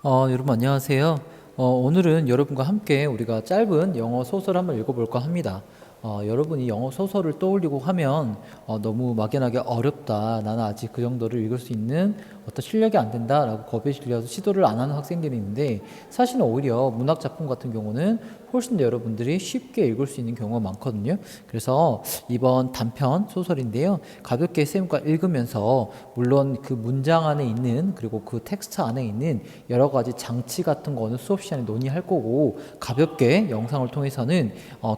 여러분 안녕하세요. 오늘은 여러분과 함께 우리가 짧은 영어 소설 한번 읽어볼까 합니다. 여러분이 영어 소설을 떠올리고 하면 너무 막연하게 어렵다. 나는 아직 그 정도를 읽을 수 있는 어떤 실력이 안 된다라고 겁에 질려서 시도를 안 하는 학생들이 있는데 사실은 오히려 문학 작품 같은 경우는 훨씬 더 여러분들이 쉽게 읽을 수 있는 경우가 많거든요. 그래서 이번 단편 소설인데요. 가볍게 쌤과 읽으면서 물론 그 문장 안에 있는 그리고 그 텍스트 안에 있는 여러 가지 장치 같은 거는 수업 시간에 논의할 거고 가볍게 영상을 통해서는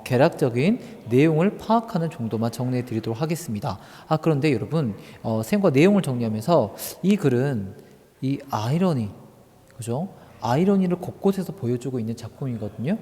개략적인 내용을 파악하는 정도만 정리해 드리도록 하겠습니다. 그런데 여러분 쌤과 내용을 정리하면서 이 글은 이 아이러니 그죠? 아이러니를 곳곳에서 보여주고 있는 작품이거든요.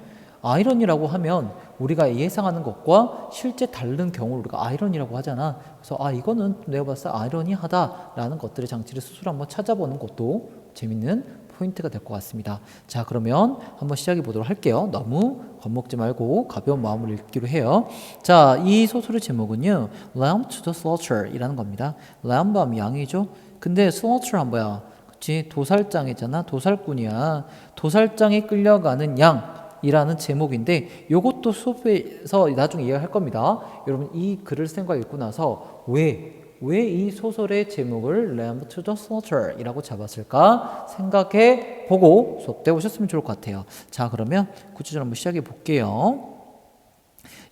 아이러니라고 하면 우리가 예상하는 것과 실제 다른 경우를 우리가 아이러니라고 하잖아. 그래서 이거는 내가 봤을 때 아이러니하다라는 것들의 장치를 스스로 한번 찾아보는 것도 재밌는 포인트가 될 것 같습니다. 자, 그러면 한번 시작해 보도록 할게요. 너무 겁먹지 말고 가벼운 마음으로 읽기로 해요. 자, 이 소설의 제목은요. Lamb to the Slaughter 이라는 겁니다. lamb 양이죠. 근데 slaughteran 뭐야? 그치? 도살장이잖아. 도살꾼이야. 도살장에 끌려가는 양 이라는 제목인데 요것도 수업에서 나중에 이해할 겁니다. 여러분 이 글을 생각 읽고 나서 왜 이 소설의 제목을 Lamb to the Slaughter 이라고 잡았을까 생각해 보고 수업 때 오셨으면 좋을 것 같아요. 자, 그러면 구체적으로 한번 시작해 볼게요.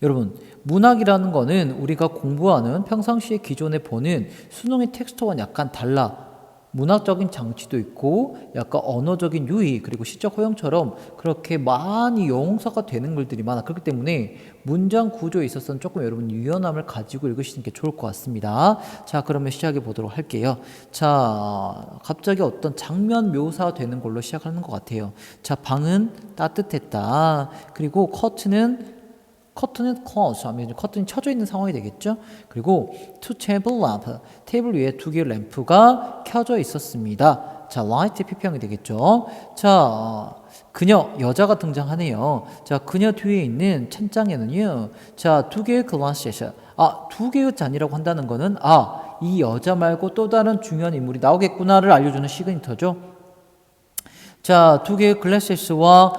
여러분 문학이라는 거는 우리가 공부하는 평상시에 기존에 보는 수능의 텍스트와는 약간 달라. 문학적인 장치도 있고 약간 언어적인 유희 그리고 시적 허용처럼 그렇게 많이 용서가 되는 글들이 많아. 그렇기 때문에 문장 구조에 있어서는 조금 여러분 유연함을 가지고 읽으시는 게 좋을 것 같습니다. 자, 그러면 시작해 보도록 할게요. 자, 갑자기 어떤 장면 묘사되는 걸로 시작하는 것 같아요. 자, 방은 따뜻했다. 그리고 커튼은 closed 하면 커튼이 쳐져 있는 상황이 되겠죠. 그리고 two table lamp, 테이블 위에 두 개의 램프가 켜져 있었습니다. 자, light PP형이 되겠죠. 자, 그녀 여자가 등장하네요. 자, 그녀 뒤에 있는 찬장에는요. 자, 두 개의 glasses, 두 개의 잔이라고 한다는 거는 이 여자 말고 또 다른 중요한 인물이 나오겠구나를 알려주는 시그니처죠. 자, 두 개의 글래시스와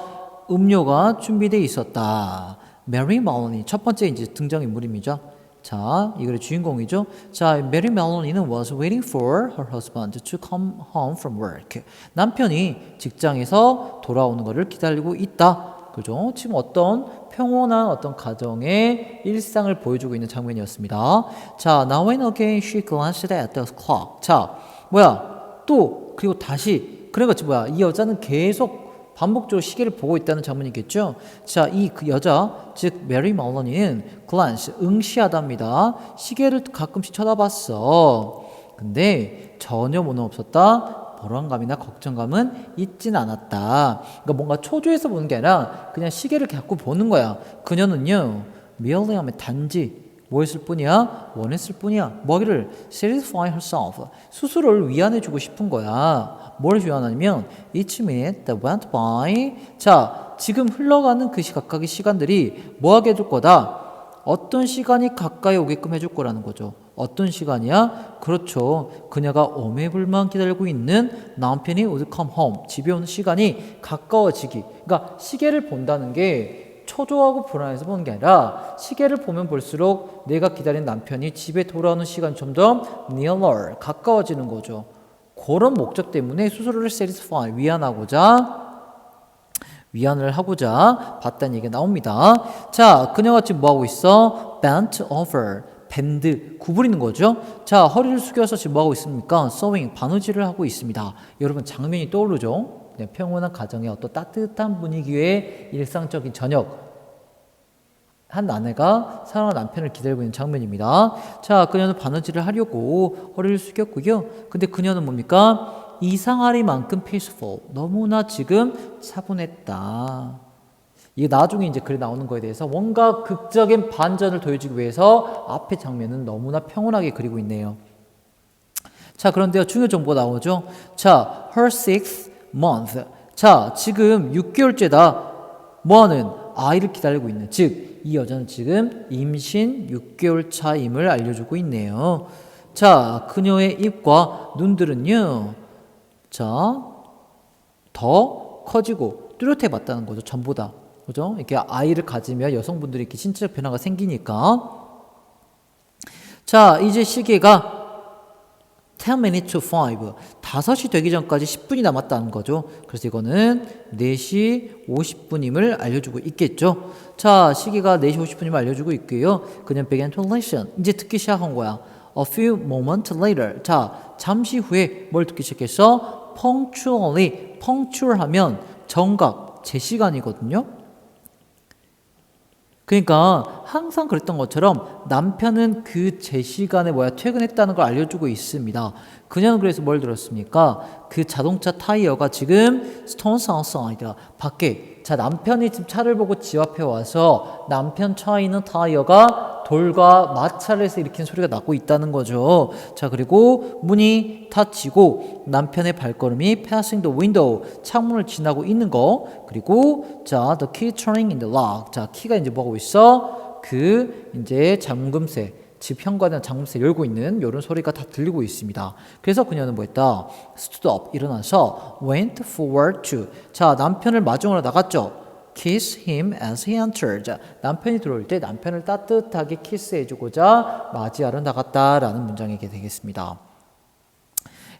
음료가 준비되어 있었다. 메리 멜로니 첫 번째 이제 등장인물입니다. 자, 이 글의 주인공이죠. 자, 메리 멜로니는 was waiting for her husband to come home from work. 남편이 직장에서 돌아오는 것을 기다리고 있다. 그죠? 지금 어떤 평온한 어떤 가정의 일상을 보여주고 있는 장면이었습니다. 자, now and again she glanced at the clock. 자, 또 그리고 다시 그래가지고 이 여자는 계속 반복적으로 시계를 보고 있다는 장면이겠죠. 자, 그 여자, 즉 메리 멜로니는 glance, 응시하답니다. 시계를 가끔씩 쳐다봤어. 근데 전혀 뭐는 없었다. 불안감이나 걱정감은 있진 않았다. 그러니까 뭔가 초조해서 보는 게 아니라 그냥 시계를 자꾸 보는 거야. 그녀는요, merely 하면 단지 뭐 했을 뿐이야? 원했을 뿐이야. 뭐를 satisfy herself. 스스로를 위안해주고 싶은 거야. 뭘 위안하냐면 each minute that went by. 자, 지금 흘러가는 그 각각의 시간들이 뭐 하게 해줄 거다? 어떤 시간이 가까이 오게끔 해줄 거라는 거죠. 어떤 시간이야? 그렇죠. 그녀가 오매불만 기다리고 있는 남편이 would come home. 집에 오는 시간이 가까워지기. 그러니까 시계를 본다는 게 초조하고 불안해서 보는 게 아니라 시계를 보면 볼수록 내가 기다린 남편이 집에 돌아오는 시간이 점점 nearer, 가까워지는 거죠. 그런 목적 때문에 스스로를 satisfy, 위안을 하고자 봤다는 얘기가 나옵니다. 자, 그녀가 지금 뭐 하고 있어? bent over, 밴드, 구부리는 거죠. 자, 허리를 숙여서 지금 뭐 하고 있습니까? sewing, 바느질을 하고 있습니다. 여러분 장면이 떠오르죠? 그냥 평온한 가정의 어떤 따뜻한 분위기의 일상적인 저녁. 한 아내가 사랑하는 남편을 기다리고 있는 장면입니다. 자, 그녀는 바느질을 하려고 허리를 숙였고요. 근데 그녀는 뭡니까? 이상하리만큼 peaceful. 너무나 지금 차분했다. 이게 나중에 이제 글에 나오는 거에 대해서 뭔가 극적인 반전을 더해주기 위해서 앞의 장면은 너무나 평온하게 그리고 있네요. 자, 그런데요, 중요 정보가 나오죠. 자, her sixth month. 자, 지금 6개월째다. 뭐하는? 아이를 기다리고 있는. 즉, 이 여자는 지금 임신 6개월 차임을 알려주고 있네요. 자, 그녀의 입과 눈들은요. 자, 더 커지고 뚜렷해 봤다는 거죠. 전보다. 그죠? 이렇게 아이를 가지면 여성분들이 이렇게 신체적 변화가 생기니까. 자, 이제 시계가 10 minutes to 5. 5시 되기 전까지 10분이 남았다는 거죠. 그래서 이거는 4시 50분임을 알려주고 있겠죠. 자, 시계가 4시 50분임을 알려주고 있고요. 그냥 began to listen. 이제 듣기 시작한 거야. A few moments later. 자, 잠시 후에 뭘 듣기 시작했어? punctually. punctual 하면 정각, 제 시간이거든요. 그러니까 항상 그랬던 것처럼 남편은 그 제 시간에 퇴근했다는 걸 알려주고 있습니다. 그녀는 그래서 뭘 들었습니까? 그 자동차 타이어가 지금 stones outside, 밖에. 자, 남편이 지금 차를 보고 집 앞에 와서 남편 차에 있는 타이어가 돌과 마찰을 해서 일으킨 소리가 나고 있다는 거죠. 자, 그리고 문이 닫히고 남편의 발걸음이 passing the window, 창문을 지나고 있는 거. 그리고 자, the key turning in the lock. 자, 키가 이제 뭐하고 있어? 그 이제 잠금쇠, 집 현관에 잠금쇠 열고 있는 이런 소리가 다 들리고 있습니다. 그래서 그녀는 뭐 했다? stood up, 일어나서 went forward to. 자, 남편을 마중으로 나갔죠. kiss him as he entered. 자, 남편이 들어올 때 남편을 따뜻하게 키스해주고자 맞이하러 나갔다라는 문장이 되겠습니다.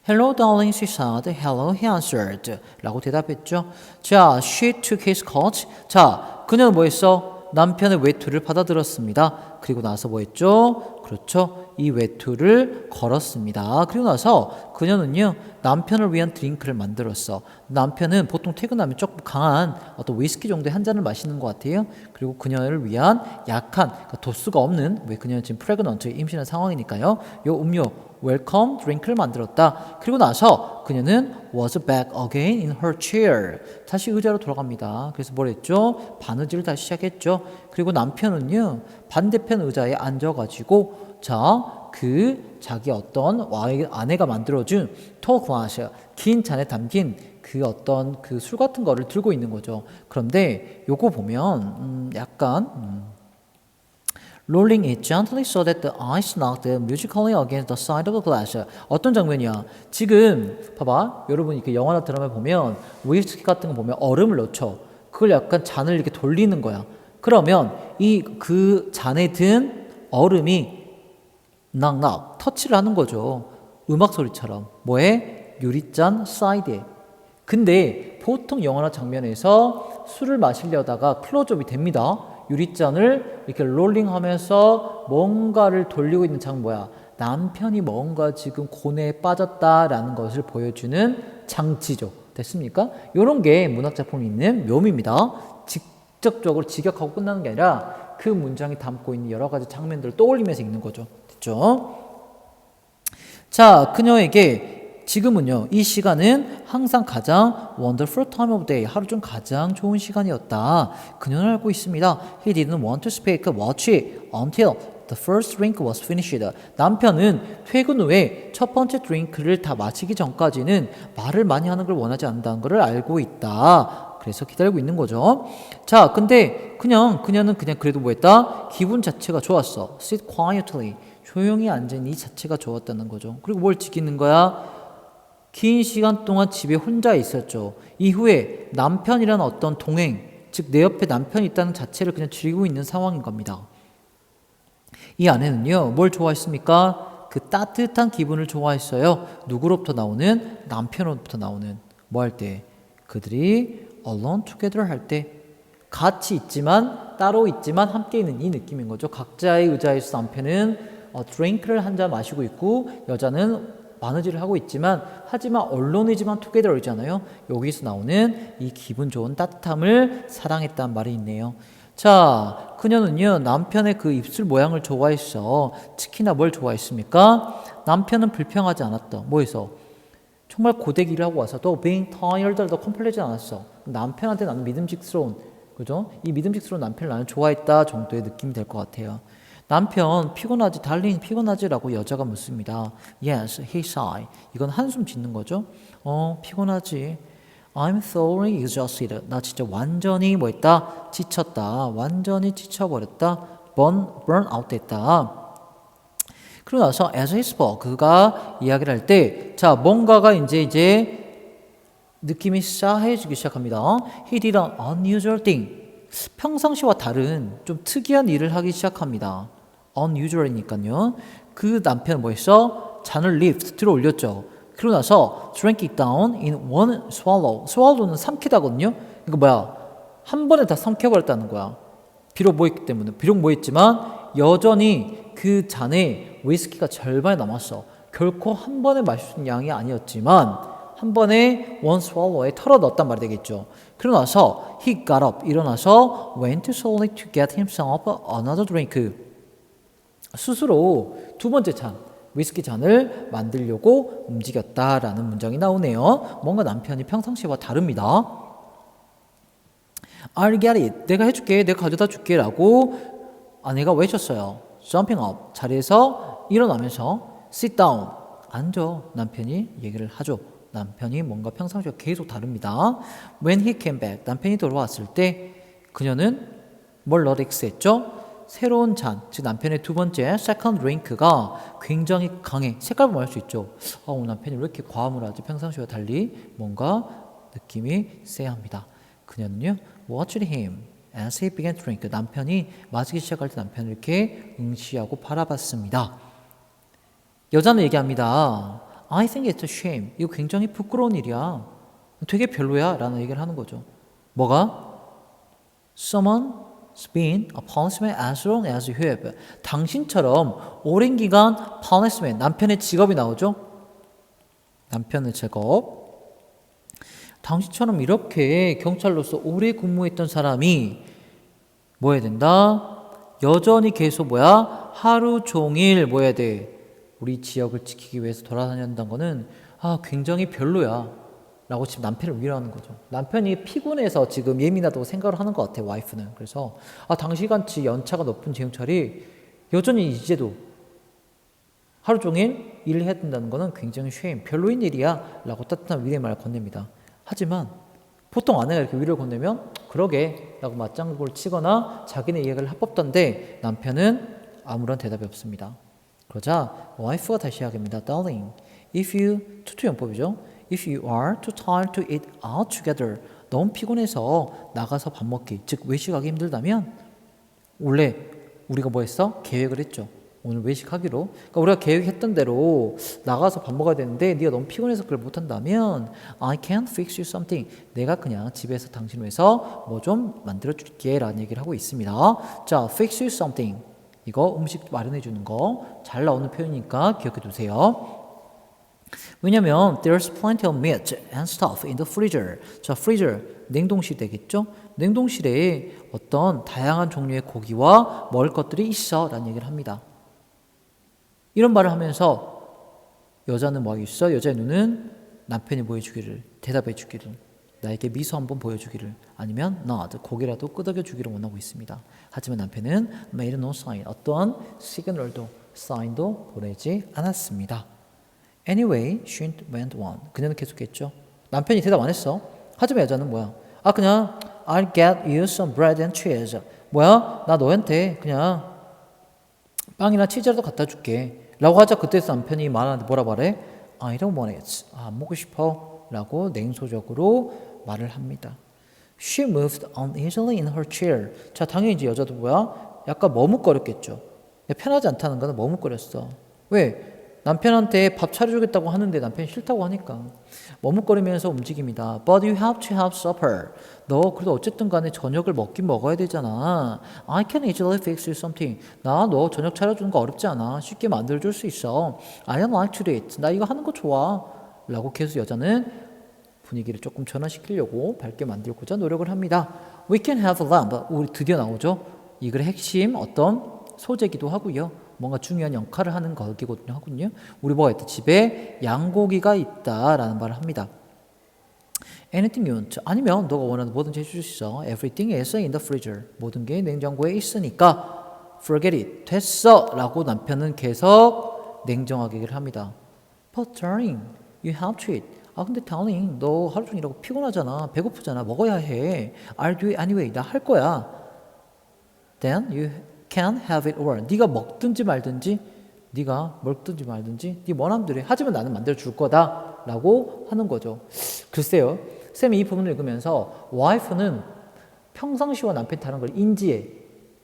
Hello, darling, she said. Hello, he answered. 라고 대답했죠. 자, she took his coat. 자, 그녀는 뭐 했어? 남편의 외투를 받아들었습니다. 그리고 나서 뭐 했죠? 그렇죠. 이 외투를 걸었습니다. 그리고 나서 그녀는요, 남편을 위한 드링크를 만들었어. 남편은 보통 퇴근하면 조금 강한 어떤 위스키 정도의 한 잔을 마시는 것 같아요. 그리고 그녀를 위한 약한, 그러니까 도수가 없는, 왜 그녀는 지금 프레그넌트, 임신한 상황이니까요. 요 음료, 웰컴 드링크를 만들었다. 그리고 나서 그녀는 was back again in her chair. 다시 의자로 돌아갑니다. 그래서 뭘 했죠? 바느질을 다시 시작했죠. 그리고 남편은요, 반대편 의자에 앉아가지고 자기 어떤 아내가 만들어준 tall glass, 긴 잔에 담긴 그 어떤 그 술 같은 거를 들고 있는 거죠. 그런데 요거 보면 약간 rolling it gently so that the ice knocked musically against the side of the glass. 어떤 장면이야? 지금 봐봐, 여러분 이렇게 영화나 드라마 보면 위스키 같은 거 보면 얼음을 넣죠. 그걸 약간 잔을 이렇게 돌리는 거야. 그러면 그 잔에 든 얼음이 낙낙 터치를 하는 거죠. 음악 소리처럼. 뭐에? 유리잔 사이드에. 근데 보통 영화나 장면에서 술을 마시려다가 클로즈업이 됩니다. 유리잔을 이렇게 롤링하면서 뭔가를 돌리고 있는 장면 뭐야? 남편이 뭔가 지금 고뇌에 빠졌다라는 것을 보여주는 장치죠. 됐습니까? 이런 게 문학작품이 있는 묘미입니다. 직접적으로 직역하고 끝나는 게 아니라 그 문장이 담고 있는 여러 가지 장면들을 떠올리면서 읽는 거죠. 됐죠? 자, 그녀에게 지금은요, 이 시간은 항상 가장 wonderful time of day, 하루 중 가장 좋은 시간이었다. 그녀는 알고 있습니다. He didn't want to speak much until the first drink was finished. 남편은 퇴근 후에 첫 번째 드링크를 다 마시기 전까지는 말을 많이 하는 걸 원하지 않는다는 걸 알고 있다. 그래서 기다리고 있는 거죠. 자, 근데 그녀는 그냥 그래도 뭐 했다? 기분 자체가 좋았어. Sit quietly. 조용히 앉은 이 자체가 좋았다는 거죠. 그리고 뭘 지키는 거야? 긴 시간 동안 집에 혼자 있었죠. 이후에 남편이란 어떤 동행, 즉 내 옆에 남편이 있다는 자체를 그냥 즐기고 있는 상황인 겁니다. 이 아내는요, 뭘 좋아했습니까? 그 따뜻한 기분을 좋아했어요. 누구로부터 나오는? 남편으로부터 나오는. 뭐 할 때? 그들이 alone together 할 때, 같이 있지만 따로 있지만 함께 있는 이 느낌인 거죠. 각자의 의자에서 남편은 드링크를 한 잔 마시고 있고 여자는 바느질을 하고 있지만 하지만 언론이지만 투게더이잖아요. 여기서 나오는 이 기분 좋은 따뜻함을 사랑했다는 말이 있네요. 자, 그녀는요, 남편의 그 입술 모양을 좋아했어. 특히나 뭘 좋아했습니까? 남편은 불평하지 않았다. 뭐해서? 정말 고되게 일하고 와서도 being tired도 컴플레이지 않았어. 남편한테 나는 믿음직스러운, 그죠? 이 믿음직스러운 남편을 나는 좋아했다 정도의 느낌이 될 것 같아요. 남편 피곤하지? 달링 피곤하지? 라고 여자가 묻습니다. Yes, he sighed. 이건 한숨 짓는 거죠. 피곤하지. I'm thoroughly exhausted. 나 진짜 완전히 뭐 했다? 지쳤다. 완전히 지쳐버렸다. burn out 됐다. 그러고 나서 as he spoke, 그가 이야기를 할 때, 자, 뭔가가 이제 느낌이 싸해지기 시작합니다. He did an unusual thing. 평상시와 다른 좀 특이한 일을 하기 시작합니다. unusual이니까요. 그 남편은 뭐 했어? 잔을 lift, 들어 올렸죠. 그러고 나서 drank it down in one swallow. swallow는 삼키다거든요. 이거 뭐야? 한 번에 다 삼켜버렸다는 거야. 비록 뭐 했기 때문에. 비록 뭐 했지만 여전히 그 잔에 위스키가 절반이 남았어. 결코 한 번에 마실 수 있는 양이 아니었지만 한 번에 one swallow에 털어 넣었단 말이 되겠죠. 그러고 나서 he got up, 일어나서 went slowly to get himself another drink. 스스로 두 번째 잔, 위스키 잔을 만들려고 움직였다라는 문장이 나오네요. 뭔가 남편이 평상시와 다릅니다. I'll get it. 내가 해줄게. 내가 가져다 줄게. 라고 아내가 외쳤어요. Jumping up. 자리에서 일어나면서 sit down. 앉아. 남편이 얘기를 하죠. 남편이 뭔가 평상시와 계속 다릅니다. When he came back. 남편이 돌아왔을 때 그녀는 뭘 릭스했죠? 새로운 잔, 즉 남편의 두 번째 second drink가 굉장히 강해. 색깔 보면 알 수 있죠. 남편이 왜 이렇게 과음을 하지? 평상시와 달리 뭔가 느낌이 쎄합니다. 그녀는요, watched him as he began to drink. 남편이 마시기 시작할 때 남편을 이렇게 응시하고 바라봤습니다. 여자는 얘기합니다. I think it's a shame. 이거 굉장히 부끄러운 일이야. 되게 별로야. 라는 얘기를 하는 거죠. 뭐가? Someone's been a policeman as long as you have. 당신처럼 오랜 기간 policeman, 남편의 직업이 나오죠. 남편의 직업. 당신처럼 이렇게 경찰로서 오래 근무했던 사람이 뭐 해야 된다? 여전히 계속 하루 종일 뭐 해야 돼? 우리 지역을 지키기 위해서 돌아다닌다는 거는 굉장히 별로야 라고 지금 남편을 위로하는 거죠. 남편이 피곤해서 지금 예민하다고 생각을 하는 것 같아요. 와이프는. 그래서 당시같이 연차가 높은 경찰이 여전히 이제도 하루 종일 일을 해야 된다는 거는 굉장히 shame, 별로인 일이야 라고 따뜻한 위로의 말을 건넵니다. 하지만 보통 아내가 이렇게 위로를 건네면 그러게 라고 맞장구를 치거나 자기네 이야기를 합법던데 남편은 아무런 대답이 없습니다. 그러자 와이프가 다시 이야기합니다. Darling, if you, 투투용법이죠. If you are too tired to eat out together, 너무 피곤해서 나가서 밥 먹기, 즉 외식하기 힘들다면 원래 우리가 뭐 했어? 계획을 했죠. 오늘 외식하기로. 그러니까 우리가 계획했던 대로 나가서 밥 먹어야 되는데 네가 너무 피곤해서 그걸 못한다면 I can fix you something. 내가 그냥 집에서 당신 위해서 뭐 좀 만들어줄게 라는 얘기를 하고 있습니다. 자, fix you something. 이거 음식 마련해 주는 거 잘 나오는 표현이니까 기억해 두세요. 왜냐면 there's plenty of meat and stuff in the freezer. 자, freezer, 냉동실 되겠죠? 냉동실에 어떤 다양한 종류의 고기와 먹을 것들이 있어 라는 얘기를 합니다. 이런 말을 하면서 여자는 뭐 하고 있어? 여자의 눈은 남편이 보여주기를, 대답해 주기를, 나에게 미소 한번 보여주기를, 아니면 nod, 고개라도 끄덕여 주기를 원하고 있습니다. 하지만 남편은 made no sign, 어떠한 시그널도, 사인도 보내지 않았습니다. Anyway, she went on. 그녀는 계속했죠. 남편이 대답 안 했어. 하지만 여자는 그냥 I'll get you some bread and cheese. 나 너한테 그냥 빵이나 치즈라도 갖다 줄게. 라고 하자 그때서 남편이 말하는데 뭐라 말해? I don't want it. 안 먹고 싶어. 라고 냉소적으로 말을 합니다. She moved uneasily in her chair. 자, 당연히 이제 여자도 약간 머뭇거렸겠죠. 편하지 않다는 거는 머뭇거렸어. 왜? 남편한테 밥 차려주겠다고 하는데 남편이 싫다고 하니까 머뭇거리면서 움직입니다. But you have to have supper. 너 그래도 어쨌든 간에 저녁을 먹긴 먹어야 되잖아. I can easily fix you something. 나 너 저녁 차려주는 거 어렵지 않아. 쉽게 만들어줄 수 있어. I don't like to eat. 나 이거 하는 거 좋아. 라고 계속 여자는 분위기를 조금 전환시키려고 밝게 만들고자 노력을 합니다. We can have lamb. 우리 드디어 나오죠. 이 글의 핵심 어떤 소재기도 하고요. 뭔가 중요한 역할을 하는 거기거든요. 우리 뭐가 있다? 집에 양고기가 있다라는 말을 합니다. Anything you want. 아니면 너가 원하는 뭐든지 해줄 수 있어. Everything is in the freezer. 모든 게 냉장고에 있으니까 forget it. 됐어. 라고 남편은 계속 냉정하게 얘기를 합니다. But darling, you have to eat. 근데 darling, 너 하루 종일 일하고 피곤하잖아. 배고프잖아. 먹어야 해. I'll do it anyway. 나 할 거야. Then you can have it or. 네가 먹든지 말든지, 네 원함대로 해. 하지만 나는 만들어 줄 거다 라고 하는 거죠. 글쎄요, 쌤이 이 부분을 읽으면서 wife는 평상시와 남편이 다른 걸 인지해.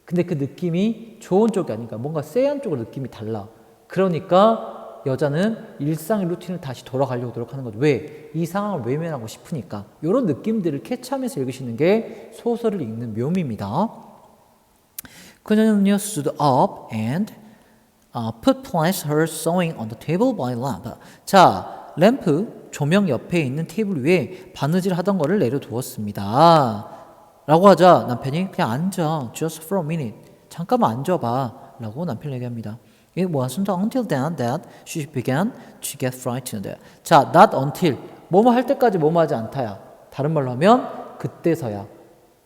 근데 그 느낌이 좋은 쪽이 아닌가. 뭔가 쎄한 쪽으로 느낌이 달라. 그러니까 여자는 일상의 루틴을 다시 돌아가려고 노력하는 거죠. 왜? 이 상황을 외면하고 싶으니까. 이런 느낌들을 캐치하면서 읽으시는 게 소설을 읽는 묘미입니다. 그녀는요, stood up and place her sewing on the table by lamp. 자, 램프, 조명 옆에 있는 테이블 위에 바느질 하던 거를 내려두었습니다. 라고 하자 남편이 그냥 앉아. Just for a minute. 잠깐만 앉아봐. 라고 남편이 얘기합니다. It wasn't until then that she began to get frightened. 자, not until. 뭐뭐 할 때까지 뭐뭐 하지 않다야. 다른 말로 하면 그때서야.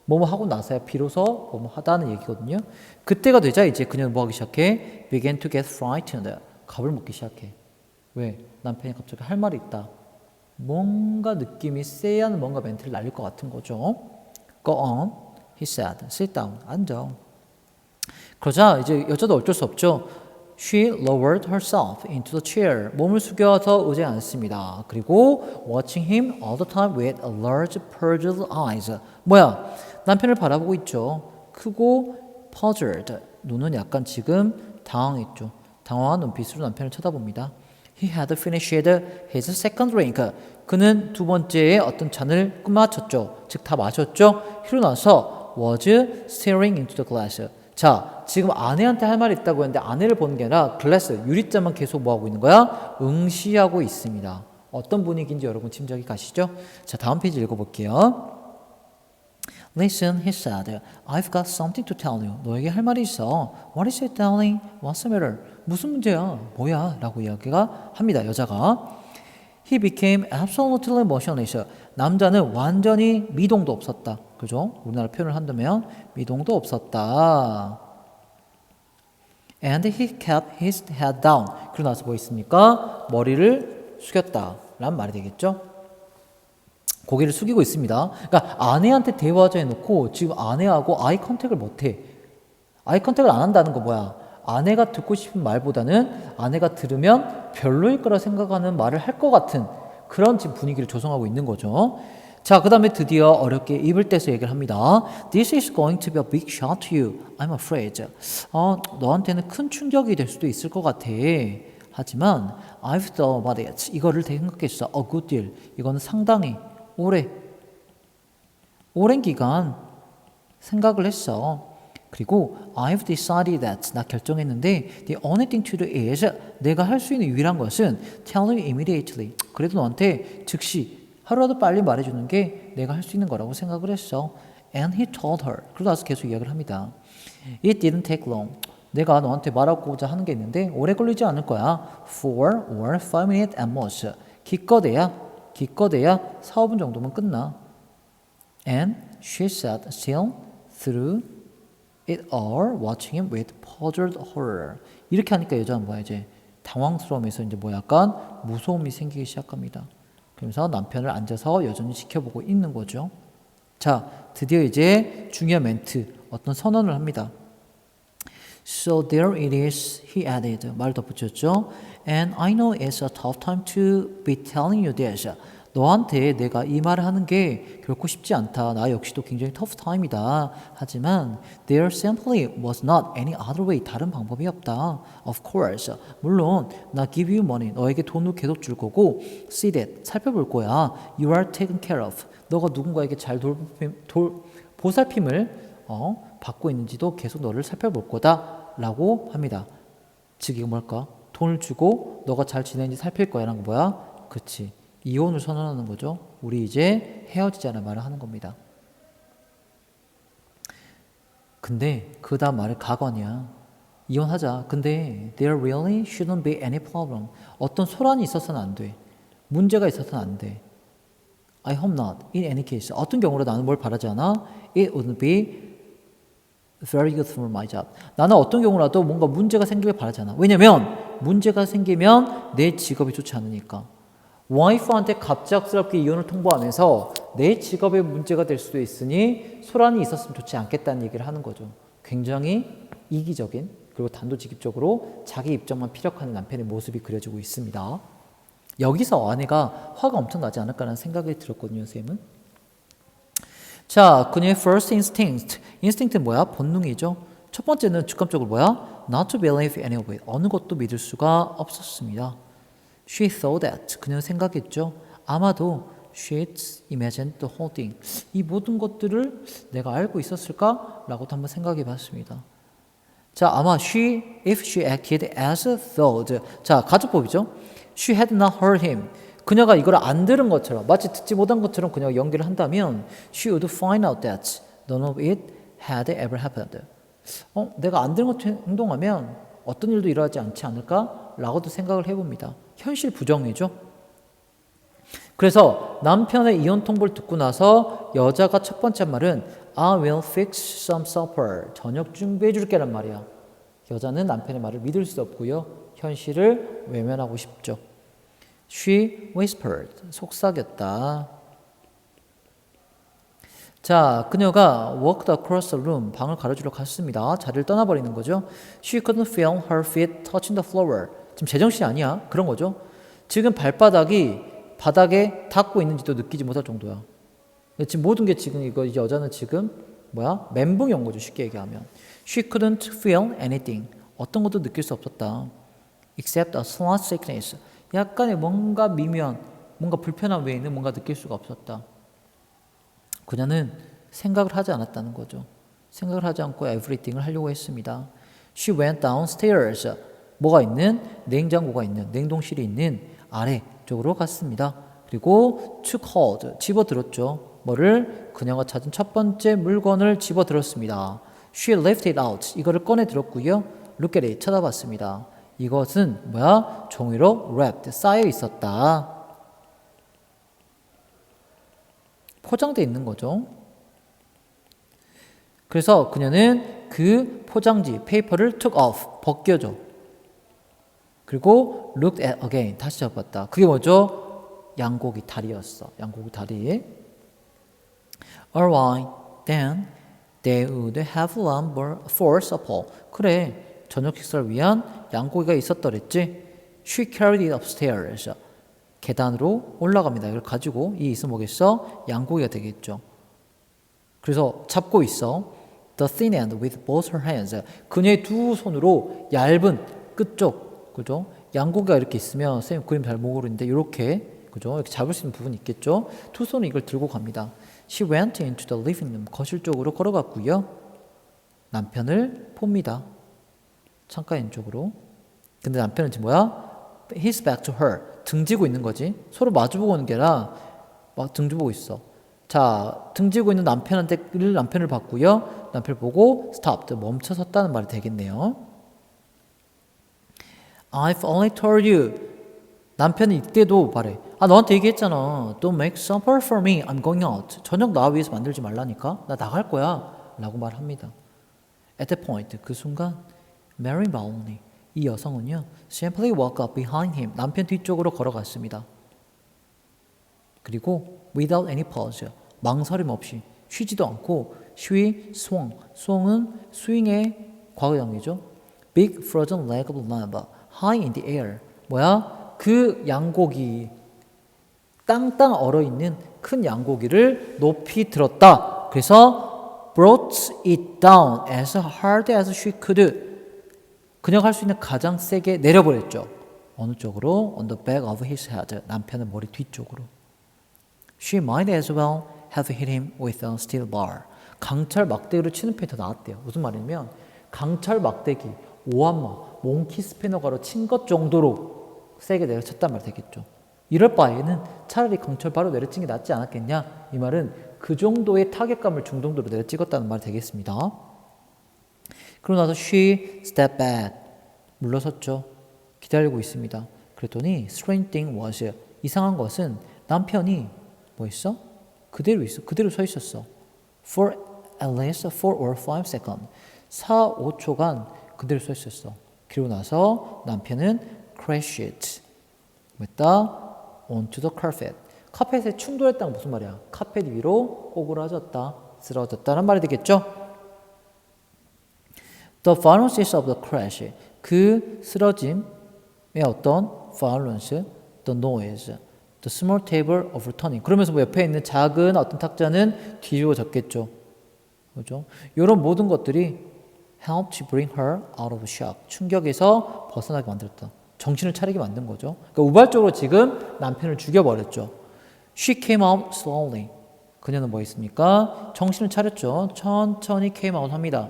뭐뭐 하고 나서야 비로소 뭐뭐 하다는 얘기거든요. 그때가 되자 이제 그녀는 뭐 하기 시작해? Began to get frightened. 겁을 먹기 시작해. 왜? 남편이 갑자기 할 말이 있다. 뭔가 느낌이 쎄한 뭔가 멘트를 날릴 것 같은 거죠. Go on, he said. Sit down. 앉아. 그러자 이제 여자도 어쩔 수 없죠. She lowered herself into the chair. 몸을 숙여서 의자에 앉습니다. 그리고 watching him all the time with a large puzzled eyes. 뭐야? 남편을 바라보고 있죠. 크고 puzzled. 눈은 약간 지금 당황했죠. 당황한 눈빛으로 남편을 쳐다봅니다. He had finished his second drink. 그는 두 번째의 어떤 잔을 끝마쳤죠. 즉 다 마셨죠. 일어나서 was staring into the glass. 자, 지금 아내한테 할 말이 있다고 했는데 아내를 보는 게 아니라 글래스, 유리잔만 계속 뭐하고 있는 거야? 응시하고 있습니다. 어떤 분위기인지 여러분 짐작이 가시죠? 자, 다음 페이지 읽어볼게요. Listen, he said. I've got something to tell you. 너에게 할 말이 있어. What is it, darling? What's the matter? 무슨 문제야? 뭐야? 라고 이야기가 합니다. 여자가. He became absolutely motionless. 남자는 완전히 미동도 없었다. 그죠? 우리나라 표현을 한다면 미동도 없었다. And he kept his head down. 그러고 나서 뭐 있습니까? 머리를 숙였다. 라는 말이 되겠죠? 고개를 숙이고 있습니다. 그러니까 아내한테 대화하자 해놓고 지금 아내하고 아이 컨택을 못해. 아이 컨택을 안 한다는 거 뭐야? 아내가 듣고 싶은 말보다는 아내가 들으면 별로일 거라 생각하는 말을 할 것 같은 그런 지금 분위기를 조성하고 있는 거죠. 자, 그 다음에 드디어 어렵게 입을 떼서 얘기를 합니다. This is going to be a big shock to you. I'm afraid. 너한테는 큰 충격이 될 수도 있을 것 같아. 하지만 I've thought about it. 이거를 되게 생각했어. A good deal. 이거는 상당히 오랜 기간 생각을 했어. 그리고 I've decided that. 나 결정했는데 the only thing to do is 내가 할 수 있는 유일한 것은 tell you immediately. 그래도 너한테 즉시 하루라도 빨리 말해주는 게 내가 할 수 있는 거라고 생각을 했어. And he told her. 그러고 나서 계속 이야기를 합니다. It didn't take long. 내가 너한테 말하고자 하는 게 있는데 오래 걸리지 않을 거야. 4 or 5 minutes at most. 기껏해야 4, 5분 정도면 끝나. And she sat still through it all, watching him with puzzled horror. 이렇게 하니까 여자는 뭐야 이제 당황스러움에서 이제 뭐 약간 무서움이 생기기 시작합니다. 그러면서 남편을 앉아서 여전히 지켜보고 있는 거죠. 자, 드디어 이제 중요한 멘트, 어떤 선언을 합니다. So there it is, he added. 말을 덧붙였죠. And I know it's a tough time to be telling you this. 너한테 내가 이 말을 하는 게 결코 쉽지 않다. 나 역시도 굉장히 tough time이다. 하지만 there simply was not any other way. 다른 방법이 없다. Of course. 물론 나 give you money. 너에게 돈을 계속 줄 거고 see that. 살펴볼 거야. You are taken care of. 너가 누군가에게 잘 보살핌을 받고 있는지도 계속 너를 살펴볼 거다. 라고 합니다. 즉 이거 뭘까? 돈을 주고 너가 잘 지내는지 살필 거야. 라는 거 뭐야? 그치. 이혼을 선언하는 거죠. 우리 이제 헤어지자는 말을 하는 겁니다. 근데 그 다음 말을 가관이야. 이혼하자. 근데 there really shouldn't be any problem. 어떤 소란이 있어서는 안 돼. 문제가 있어서는 안 돼. I hope not. In any case. 어떤 경우로 나는 뭘 바라지 않아? It wouldn't be very good for my job. 나는 어떤 경우라도 뭔가 문제가 생기길 바라지 않아. 왜냐면 문제가 생기면 내 직업이 좋지 않으니까. 와이프한테 갑작스럽게 이혼을 통보하면서 내 직업에 문제가 될 수도 있으니 소란이 있었으면 좋지 않겠다는 얘기를 하는 거죠. 굉장히 이기적인 그리고 단도직입적으로 자기 입장만 피력하는 남편의 모습이 그려지고 있습니다. 여기서 아내가 화가 엄청 나지 않을까라는 생각이 들었거든요, 쌤은. 자, 그녀의 first instinct. instinct는 뭐야? 본능이죠. 첫 번째는 직감적으로 뭐야? Not to believe any of it. 어느 것도 믿을 수가 없었습니다. She thought that. 그녀는 생각했죠. 아마도 she'd imagined the whole thing. 이 모든 것들을 내가 알고 있었을까? 라고도 한번 생각해 봤습니다. 자, 아마 if she acted as thought. 자, 가정법이죠. She had not heard him. 그녀가 이걸 안 들은 것처럼, 마치 듣지 못한 것처럼 그녀가 연기를 한다면 she would find out that none of it had ever happened. 내가 안 들은 것처럼 행동하면 어떤 일도 일어나지 않지 않을까? 라고도 생각을 해봅니다. 현실 부정이죠. 그래서 남편의 이혼 통보를 듣고 나서 여자가 첫 번째 말은 I will fix some supper. 저녁 준비해 줄게란 말이야. 여자는 남편의 말을 믿을 수 없고요. 현실을 외면하고 싶죠. She whispered. 속삭였다. 자, 그녀가 walked across the room. 방을 가려주러 갔습니다. 자리를 떠나버리는 거죠. She couldn't feel her feet touching the floor. 지금 제정신이 아니야. 그런 거죠. 지금 발바닥이 바닥에 닿고 있는지도 느끼지 못할 정도야. 지금 모든 게 지금 이거 여자는 지금 뭐야? 멘붕이 온 거죠. 쉽게 얘기하면. She couldn't feel anything. 어떤 것도 느낄 수 없었다. Except a slight sickness. 약간의 뭔가 미묘한, 뭔가 불편한 외에는 뭔가 느낄 수가 없었다. 그녀는 생각을 하지 않았다는 거죠. 생각을 하지 않고 everything을 하려고 했습니다. She went downstairs. 뭐가 있는? 냉장고가 있는, 냉동실이 있는 아래쪽으로 갔습니다. 그리고 took hold. 집어들었죠. 뭐를? 그녀가 찾은 첫 번째 물건을 집어들었습니다. She lifted out. 이거를 꺼내 들었고요. Look at it. 쳐다봤습니다. 이것은 뭐야? 종이로 wrapped. 쌓여 있었다. 포장되어 있는 거죠. 그래서 그녀는 그 포장지, 페이퍼를 took off. 벗겨줘. 그리고 looked at again. 다시 잡았다. 그게 뭐죠? 양고기 다리였어. 양고기 다리. Alright, then they would have one more for supper. 그래, 저녁 식사를 위한 양고기가 있었더랬지. She carried it upstairs. 계단으로 올라갑니다. 이걸 가지고 이 있으면 뭐겠어? 양고기가 되겠죠. 그래서 잡고 있어. The thin end with both her hands. 그녀의 두 손으로 얇은 끝쪽, 그죠? 양고기가 이렇게 있으면 선생님 그림 잘 못 그리는데 이렇게, 그죠? 이렇게 잡을 수 있는 부분이 있겠죠? 두 손으로 이걸 들고 갑니다. She went into the living room. 거실 쪽으로 걸어갔고요. 남편을 봅니다. 창가 왼쪽으로. 근데 남편은 지금 뭐야? His back to her. 등지고 있는 거지. 서로 마주보고 있는 게 아니라 막 등지보고 있어. 자, 등지고 있는 남편을 봤고요. 남편을 보고 stopped. 멈춰섰다는 말이 되겠네요. I've only told you. 남편은 이때도 말해. 너한테 얘기했잖아. Don't make supper for me. I'm going out. 저녁 나 위해서 만들지 말라니까. 나 나갈 거야. 라고 말합니다. At that point, 그 순간 Mary Maloney, 이 여성은요, simply walked up behind him. 남편 뒤쪽으로 걸어갔습니다. 그리고 without any pause, 망설임 없이 쉬지도 않고 she swung. swung은 스윙의 과거형이죠. Big frozen leg of lamb, high in the air. 뭐야? 그 양고기, 땅땅 얼어있는 큰 양고기를 높이 들었다. 그래서 brought it down as hard as she could. 그녀가 할 수 있는 가장 세게 내려버렸죠. 어느 쪽으로? On the back of his head. 남편의 머리 뒤쪽으로. She might as well have hit him with a steel bar. 강철 막대기로 치는 편이 더 나았대요. 무슨 말이냐면 강철 막대기, 오한마, 몽키 스패너가로 친 것 정도로 세게 내려쳤단 말 되겠죠. 이럴 바에는 차라리 강철 바로 내려친 게 낫지 않았겠냐? 이 말은 그 정도의 타격감을 중 정도로 내려찍었다는 말이 되겠습니다. 그러고 나서 she stepped back. 물러섰죠. 기다리고 있습니다. 그랬더니 strange thing was, 이상한 것은 남편이 뭐 있어? 그대로 있어. 그대로 서 있었어. For at least 4 or 5 seconds. 4, 5초간 그대로 서 있었어. 그리고 나서 남편은 crashed. 뭐했다? onto the carpet. 카펫에 충돌했다는 무슨 말이야? 카펫 위로 오그라졌다. 쓰러졌다는 말이 되겠죠? The violence of the crash. 그 쓰러짐의 어떤 violence, the noise. The small table overturning. 그러면서 뭐 옆에 있는 작은 어떤 탁자는 뒤집어졌겠죠. 그죠? 이런 모든 것들이 help to bring her out of shock. 충격에서 벗어나게 만들었다. 정신을 차리게 만든 거죠. 그러니까 우발적으로 지금 남편을 죽여버렸죠. She came out slowly. 그녀는 뭐 했습니까? 정신을 차렸죠. 천천히 came out 합니다.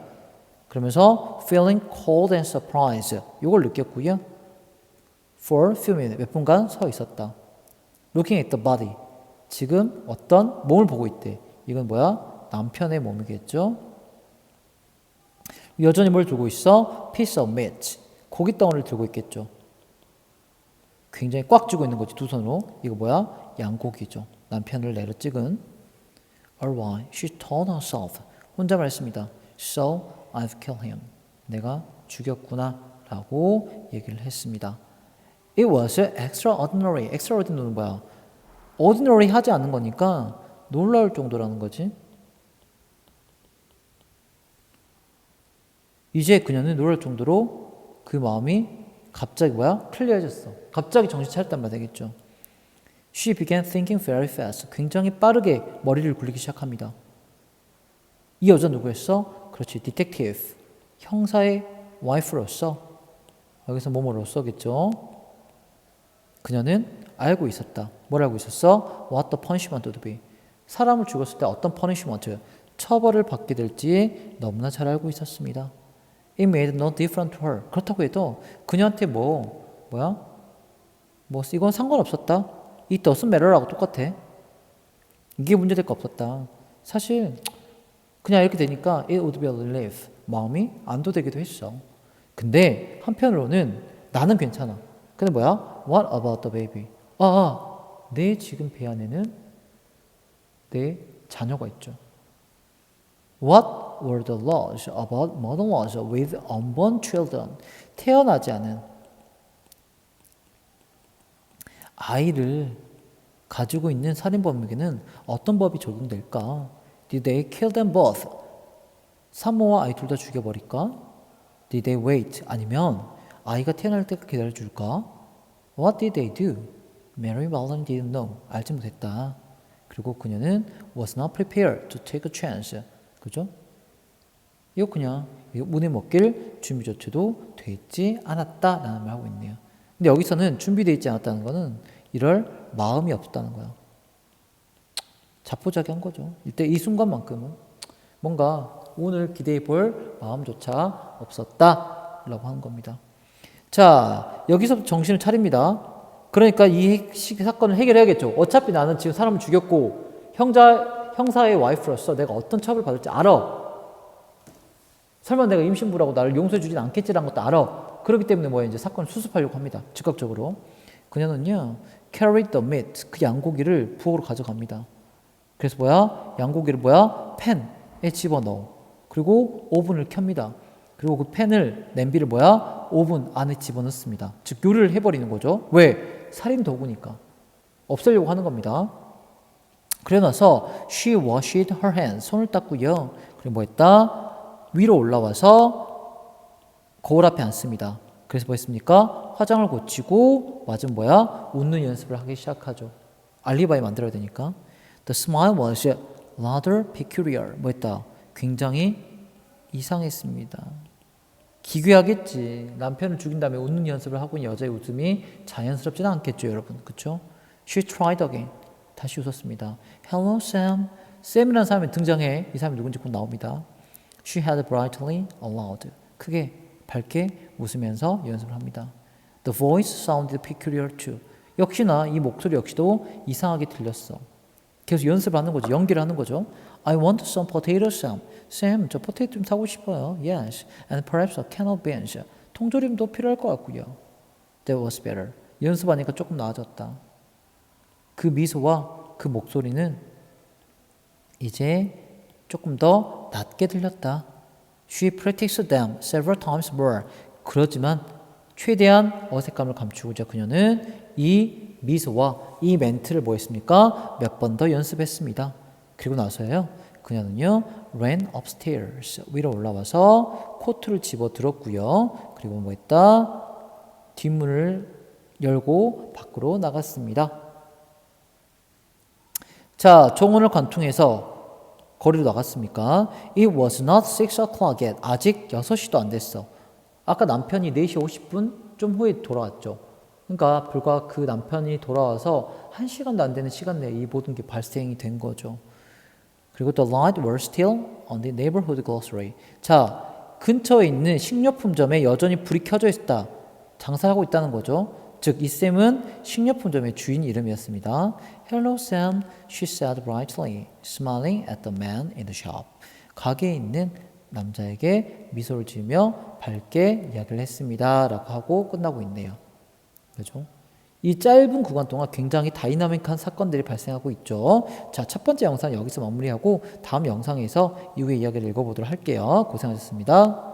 그러면서 feeling cold and surprised. 이걸 느꼈고요. For few minutes. 몇 분간 서 있었다. Looking at the body. 지금 어떤 몸을 보고 있대. 이건 뭐야? 남편의 몸이겠죠. 여전히 뭘 들고 있어? Piece of meat. 고기 덩어리를 들고 있겠죠. 굉장히 꽉 쥐고 있는 거지, 두 손으로. 이거 뭐야? 양고기죠. 남편을 내려 찍은. Alright, she told herself. 혼자 말했습니다. So, I've killed him. 내가 죽였구나 라고 얘기를 했습니다. It was extraordinary. extraordinary는 뭐야? ordinary 하지 않는 거니까 놀라울 정도라는 거지. 이제 그녀는 놀랄 정도로 그 마음이 갑자기 뭐야? 클리어해졌어. 갑자기 정신 차렸단 말 되겠죠. She began thinking very fast. 굉장히 빠르게 머리를 굴리기 시작합니다. 이 여자 누구였어? 그렇지, 디텍티브. 형사의 와이프로서. 여기서 뭐뭐로서겠죠. 그녀는 알고 있었다. 뭘 알고 있었어? What the punishment would be. 사람을 죽였을 때 어떤 punishment, 처벌을 받게 될지 너무나 잘 알고 있었습니다. It made no difference to her. 그렇다고 해도 그녀한테 뭐야? 이건 상관없었다. It doesn't matter라고 똑같아. 이게 문제될 거 없었다. 사실 그냥 이렇게 되니까 it would be a relief. 마음이 안도되기도 했어. 근데 한편으로는 나는 괜찮아. 근데 뭐야? What about the baby? 내 지금 배 안에는 내 자녀가 있죠. What were the laws about mother-in-laws with unborn children? 태어나지 않은 아이를 가지고 있는 살인범에게는 어떤 법이 적용될까? Did they kill them both? 산모와 아이 둘 다 죽여버릴까? Did they wait? 아니면 아이가 태어날 때까지 기다려줄까? What did they do? Mary Walden didn't know. 알지 못했다. 그리고 그녀는 was not prepared to take a chance. 그죠? 이거 그냥 문에 먹길 준비조차도 돼 있지 않았다라는 말 하고 있네요. 근데 여기서는 준비되어 있지 않았다는 거는 이럴 마음이 없다는 거야. 자포자기한 거죠. 이때 이 순간만큼은 뭔가 오늘 기대해 볼 마음조차 없었다라고 하는 겁니다. 자, 여기서 정신을 차립니다. 그러니까 이 사건을 해결해야겠죠. 어차피 나는 지금 사람을 죽였고 형사의 와이프로서 내가 어떤 처벌을 받을지 알아. 설마 내가 임신부라고 나를 용서해 주진 않겠지라는 것도 알아. 그렇기 때문에 뭐야 이제 사건을 수습하려고 합니다. 즉각적으로. 그녀는요, carried the meat, 그 양고기를 부엌으로 가져갑니다. 그래서 뭐야? 양고기를 뭐야? 팬에 집어넣어. 그리고 오븐을 켭니다. 그리고 그 팬을, 냄비를 뭐야? 오븐 안에 집어넣습니다. 즉 요리를 해버리는 거죠. 왜? 살인 도구니까. 없애려고 하는 겁니다. 그래 나서 she washed her hands, 손을 닦고요. 그리고 뭐 했다? 위로 올라와서 거울 앞에 앉습니다. 그래서 뭐 했습니까? 화장을 고치고 맞은 뭐야? 웃는 연습을 하기 시작하죠. 알리바이 만들어야 되니까. The smile was rather peculiar. 뭐 했다? 굉장히 이상했습니다. 기괴하겠지. 남편을 죽인 다음에 웃는 연습을 하고 있는 여자의 웃음이 자연스럽지는 않겠죠, 여러분. 그렇죠? She tried again. 다시 웃었습니다. Hello, Sam. 샘이라는 사람이 등장해. 이 사람이 누군지 곧 나옵니다. She had brightly aloud. 크게, 밝게 웃으면서 연습을 합니다. The voice sounded peculiar too. 역시나 이 목소리 역시도 이상하게 들렸어. 계속 연습을 하는 거죠. 연기를 하는 거죠. I want some potato, Sam. Sam, 저 포테이토 좀 사고 싶어요. Yes, and perhaps a can of beans. 통조림도 필요할 것 같고요. That was better. 연습하니까 조금 나아졌다. 그 미소와 그 목소리는 이제 조금 더 낮게 들렸다. She practiced them several times more. 그렇지만 최대한 어색감을 감추고 이제 그녀는 이 미소와 이 멘트를 뭐 했습니까? 몇 번 더 연습했습니다. 그리고 나서요. 그녀는요. ran upstairs. 위로 올라와서 코트를 집어들었고요. 그리고 뭐 했다? 뒷문을 열고 밖으로 나갔습니다. 자, 종언을 관통해서 거리로 나갔습니까? It was not 6 o'clock yet. 아직 6시도 안 됐어. 아까 남편이 4시 50분 좀 후에 돌아왔죠. 그러니까 불과 그 남편이 돌아와서 1시간도 안 되는 시간 내에 이 모든 게 발생이 된 거죠. 그리고 the light were still on the neighborhood grocery. 자, 근처에 있는 식료품점에 여전히 불이 켜져 있다. 장사하고 있다는 거죠. 즉, 이 쌤은 식료품점의 주인 이름이었습니다. Hello, Sam, she said brightly, smiling at the man in the shop. 가게에 있는 남자에게 미소를 지으며 밝게 이야기를 했습니다. 라고 하고 끝나고 있네요. 그죠? 이 짧은 구간 동안 굉장히 다이나믹한 사건들이 발생하고 있죠. 자, 첫 번째 영상 여기서 마무리하고 다음 영상에서 이후의 이야기를 읽어보도록 할게요. 고생하셨습니다.